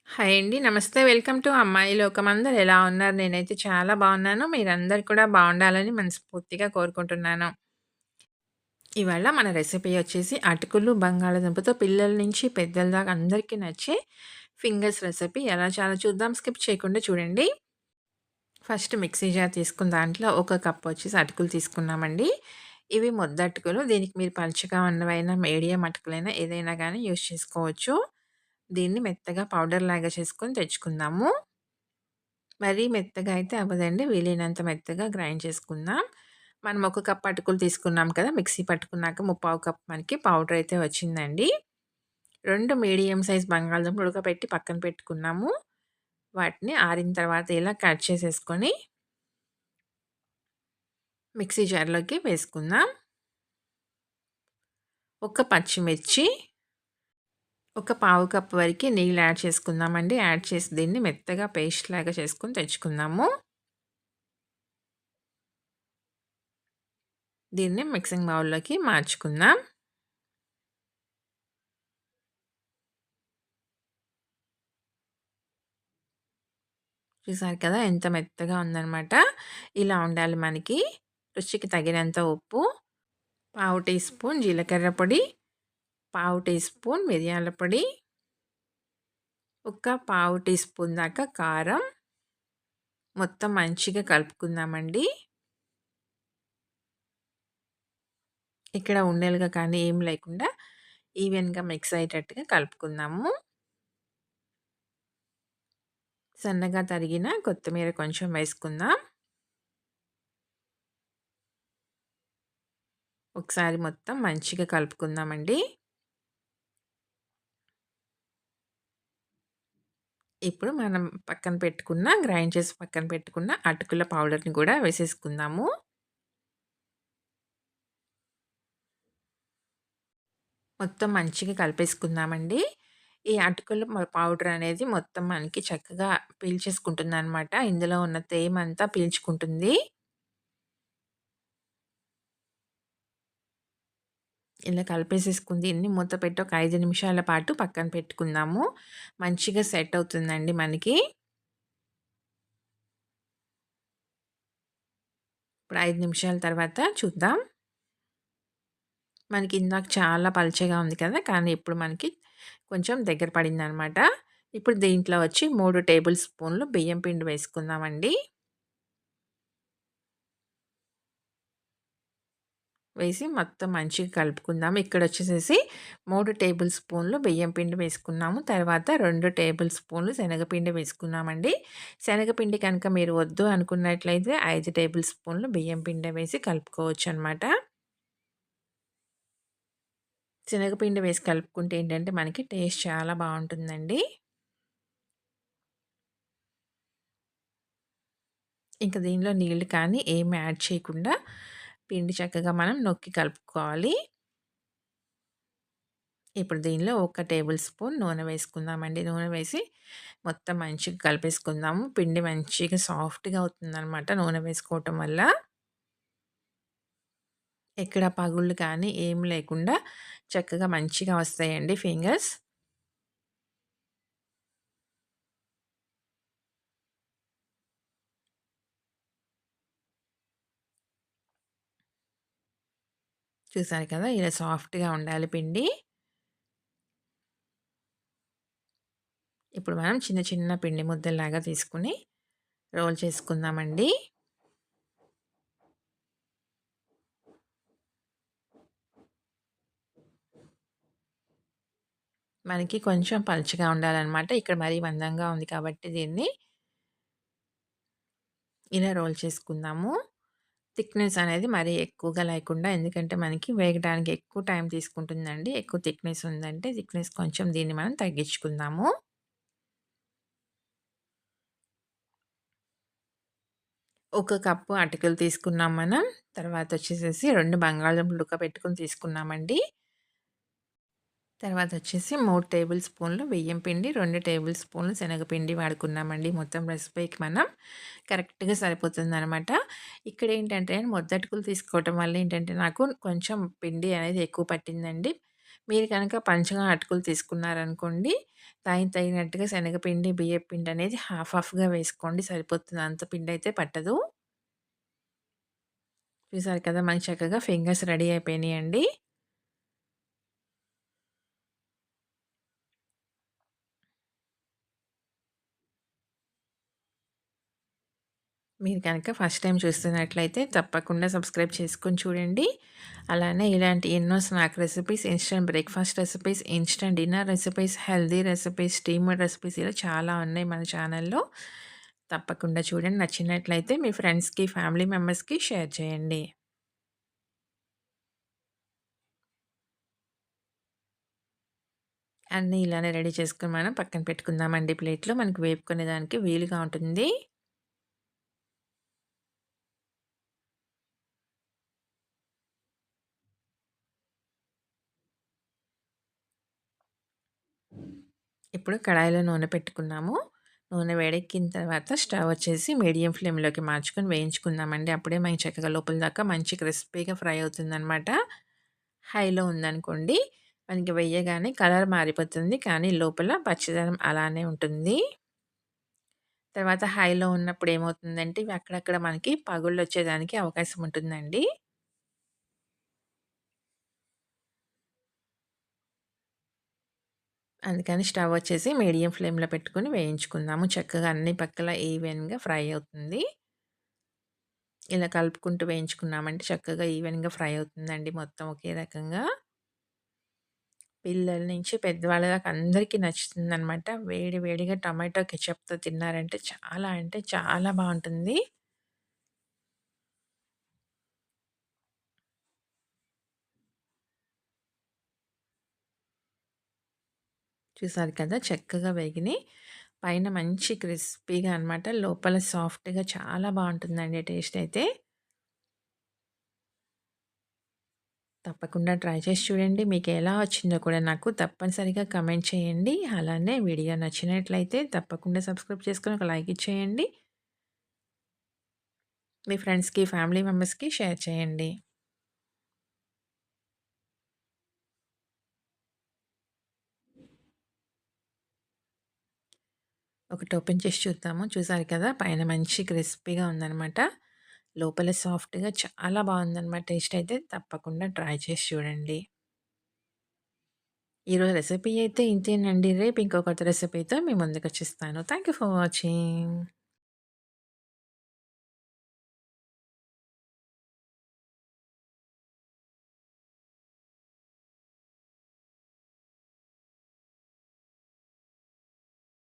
Hi అండి. నమస్తే. Welcome to అమ్మాయి లోకం. అందరూ ఎలా ఉన్నారు? నేనైతే చాలా బాగున్నాను. మీరందరూ కూడా బాగుండాలని మనస్ఫూర్తిగా కోరుకుంటున్నాను. ఇవాళ మన రెసిపీ వచ్చేసి అటుకులు, బంగాళాదుంపతో పిల్లల నుంచి పెద్దల దాకా అందరికీ నచ్చే ఫింగర్స్ రెసిపీ. ఎలా చేయాలో చూద్దాం. స్కిప్ చేయకుండా చూడండి. ఫస్ట్ మిక్సీ జార్ తీసుకున్న దాంట్లో ఒక కప్ వచ్చేసి అటుకులు తీసుకున్నామండి. ఇవి ముద్దటుకులు. దీనికి మీరు పలుచగా ఉన్నవైనా, మీడియం అటుకులైనా ఏదైనా గానీ యూజ్ చేసుకోవచ్చు. దీన్ని మెత్తగా పౌడర్ లాగా చేసుకొని తెచ్చుకుందాము. మరీ మెత్తగా అయితే అవ్వదండి. వీలైనంత మెత్తగా గ్రైండ్ చేసుకుందాం. మనం ఒక కప్ అటుకులు తీసుకున్నాం కదా! మిక్సీ పట్టుకున్నాక ముప్పావు కప్ మనకి పౌడర్ అయితే వచ్చిందండి. 2 మీడియం సైజ్ బంగాళదుంపలు ఉడకబెట్టి పక్కన పెట్టుకున్నాము. వాటిని ఆరిన తర్వాత ఇలా కట్ చేసేసుకొని మిక్సీ జార్‌లోకి వేసుకుందాం. ఒక పచ్చిమిర్చి, ఒక పావు కప్ వరకి నీళ్ళు యాడ్ చేసుకుందామండి. యాడ్ చేసి దీన్ని మెత్తగా పేస్ట్ లాగా చేసుకొని తెచ్చుకుందాము. దీన్ని మిక్సింగ్ బౌల్‌లోకి మార్చుకుందాం. చూసారు కదా! ఎంత మెత్తగా ఉందనమాట. ఇలా ఉండాలి మనకి. రుచికి తగినంత ఉప్పు, పావు టీ స్పూన్ జీలకర్ర పొడి, పావు టీ స్పూన్ మిరియాల పొడి, ఒక పావు టీ స్పూన్ దాకా కారం. మొత్తం మంచిగా కలుపుకుందామండి. ఇక్కడ ఉండలుగా కానీ ఏం లేకుండా ఈవెన్‌గా మిక్స్ అయ్యేటట్టుగా కలుపుకుందాము. సన్నగా తరిగిన కొత్తిమీర కొంచెం వేసుకుందాం. ఒకసారి మొత్తం మంచిగా కలుపుకుందామండి. ఇప్పుడు మనం పక్కన పెట్టుకున్న గ్రైండ్ చేసి పక్కన పెట్టుకున్న అటుకుల పౌడర్‌ని కూడా వేసేసుకుందాము. మొత్తం మంచిగా కలిపేసుకుందామండి. ఈ అటుకుల పౌడర్ అనేది మొత్తం మనకి చక్కగా పీల్చేసుకుంటుందనమాట. ఇందులో ఉన్న తేమంతా పీల్చుకుంటుంది. ఇలా కలిపేసేసుకుని దీన్ని మూత పెట్టి ఒక 5 నిమిషాల పాటు పక్కన పెట్టుకుందాము. మంచిగా సెట్ అవుతుందండి మనకి. ఇప్పుడు 5 నిమిషాల తర్వాత చూద్దాం. మనకి ఇందాక చాలా పల్చగా ఉంది కదా! కానీ ఇప్పుడు మనకి కొంచెం దగ్గర పడిందనమాట. ఇప్పుడు దీంట్లో వచ్చి 3 టేబుల్ స్పూన్లు బియ్యం పిండి వేసుకుందామండి. వేసి మొత్తం మంచిగా కలుపుకుందాం. ఇక్కడొచ్చేసేసి 3 టేబుల్ స్పూన్లు బియ్యం పిండి వేసుకున్నాము. తర్వాత 2 టేబుల్ స్పూన్లు శనగపిండి వేసుకున్నామండి. శనగపిండి కనుక మీరు వద్దు అనుకున్నట్లయితే 5 టేబుల్ స్పూన్లు బియ్యం పిండి వేసి కలుపుకోవచ్చనమాట. శనగపిండి వేసి కలుపుకుంటే ఏంటంటే మనకి టేస్ట్ చాలా బావుంటుందండి. ఇంక దీనిలో నీళ్ళు కానీ ఏమి యాడ్ చేయకుండా పిండి చక్కగా మనం నొక్కి కలుపుకోవాలి. ఇప్పుడు దీనిలో ఒక టేబుల్ స్పూన్ నూనె వేసుకుందామండి. నూనె వేసి మొత్తం మంచిగా కలిపేసుకుందాము. పిండి మంచిగా సాఫ్ట్‌గా అవుతుందనమాట నూనె వేసుకోవటం వల్ల. ఎక్కడ పగుళ్ళు కానీ ఏమి లేకుండా చక్కగా మంచిగా వస్తాయండి ఫింగర్స్. చూసారు కదా! ఇలా సాఫ్ట్‌గా ఉండాలి పిండి. ఇప్పుడు మనం చిన్న చిన్న పిండి ముద్దల్లాగా తీసుకొని రోల్ చేసుకుందామండి. మనకి కొంచెం పలుచగా ఉండాలనమాట. ఇక్కడ మరీ మందంగా ఉంది కాబట్టి దీన్ని ఇలా రోల్ చేసుకుందాము. థిక్‌నెస్ అనేది మరీ ఎక్కువగా లేకుండా ఎందుకంటే మనకి వేగడానికి ఎక్కువ టైం తీసుకుంటుందండి. ఎక్కువ థిక్‌నెస్ ఉందంటే థిక్‌నెస్ కొంచెం దీన్ని మనం తగ్గించుకుందాము. ఒక కప్పు అటుకులు తీసుకున్నాం మనం. తర్వాతొచ్చేసేసి 2 బంగాళదుంపలు ఉడకబెట్టుకొని తీసుకున్నామండి. తర్వాతొచ్చేసి 3 టేబుల్ స్పూన్లు బియ్యం పిండి, 2 టేబుల్ స్పూన్లు శనగపిండి వాడుకున్నామండి. మొత్తం రెసిపీకి మనం కరెక్ట్‌గా సరిపోతుందనమాట. ఇక్కడేంటంటే మొద్దటుకులు తీసుకోవటం వల్ల ఏంటంటే నాకు కొంచెం పిండి అనేది ఎక్కువ పట్టిందండి. మీరు కనుక పంచగా అటుకులు తీసుకున్నారనుకోండి, దానికి తగినట్టుగా శనగపిండి, బియ్యపు పిండి అనేది హాఫ్ హాఫ్‌గా వేసుకోండి సరిపోతుంది. అంత పిండయితే పట్టదు. చూసారు కదా! మనకి చక్కగా ఫింగర్స్ రెడీ అయిపోయినాయండి. మీరు కనుక ఫస్ట్ టైమ్ చూస్తున్నట్లయితే తప్పకుండా సబ్స్క్రైబ్ చేసుకొని చూడండి. అలానే ఇలాంటి ఎన్నో snack recipes, instant breakfast recipes, instant dinner recipes, healthy recipes, steamed recipes ఇలా చాలా ఉన్నాయి మన ఛానల్‌లో. తప్పకుండా చూడండి. నచ్చినట్లయితే మీ ఫ్రెండ్స్‌కి, ఫ్యామిలీ మెంబర్స్‌కి షేర్ చేయండి. అన్నీ ఇలానే రెడీ చేసుకొని మనం పక్కన పెట్టుకుందామండి ప్లేట్‌లో. మనకు వేపుకునే దానికి వీలుగా ఉంటుంది. ఇప్పుడు కడాయిలో నూనె పెట్టుకున్నాము. నూనె వేడెక్కిన తర్వాత స్టవ్ వచ్చేసి మీడియం ఫ్లేమ్‌లోకి మార్చుకొని వేయించుకుందామండి. అప్పుడే మనకి చక్కగా లోపల దాకా మంచి క్రిస్పీగా ఫ్రై అవుతుందనమాట. హైలో ఉందనుకోండి, మనకి వెయ్యగానే కలర్ మారిపోతుంది. కానీ లోపల పచ్చిదనం అలానే ఉంటుంది. తర్వాత హైలో ఉన్నప్పుడు ఏమవుతుందంటే, ఇవి అక్కడక్కడ మనకి పగుళ్ళొచ్చేదానికి అవకాశం ఉంటుందండి. అందుకని స్టవ్ వచ్చేసి మీడియం ఫ్లేమ్‌లో పెట్టుకొని వేయించుకుందాము. చక్కగా అన్ని పక్కల ఈవెన్‌గా ఫ్రై అవుతుంది. ఇలా కలుపుకుంటూ వేయించుకున్నామంటే చక్కగా ఈవెన్‌గా ఫ్రై అవుతుందండి మొత్తం ఒకే రకంగా. పిల్లల నుంచి పెద్దవాళ్ళ దాకా అందరికీ నచ్చుతుందనమాట. వేడి వేడిగా టమాటో కెచప్‌తో తిన్నారంటే చాలా అంటే చాలా బావుంటుంది. చూసారు కదా! చక్కగా వేగినియి. పైన మంచి క్రిస్పీగా అనమాట. లోపల సాఫ్ట్‌గా చాలా బావుంటుందండి టేస్ట్ అయితే. తప్పకుండా ట్రై చేసి చూడండి. మీకెలా వచ్చిందో కూడా నాకు తప్పనిసరిగా కమెంట్ చేయండి. అలానే వీడియో నచ్చినట్లయితే తప్పకుండా సబ్స్క్రైబ్ చేసుకొని ఒక లైక్ ఇచ్చేయండి. మీ ఫ్రెండ్స్‌కి, ఫ్యామిలీ మెంబర్స్‌కి షేర్ చేయండి. ఒకటి ఓపెన్ చేసి చూద్దాము. చూసారు కదా! పైన మంచి క్రిస్పీగా ఉందనమాట. లోపల సాఫ్ట్‌గా చాలా బావుందనమాట. టేస్ట్ అయితే తప్పకుండా ట్రై చేసి చూడండి. ఈరోజు రెసిపీ అయితే ఇంతేనండి. రేపు ఇంకో కొత్త రెసిపీతో మీ ముందుకొచ్చేస్తాను. Thank you for watching.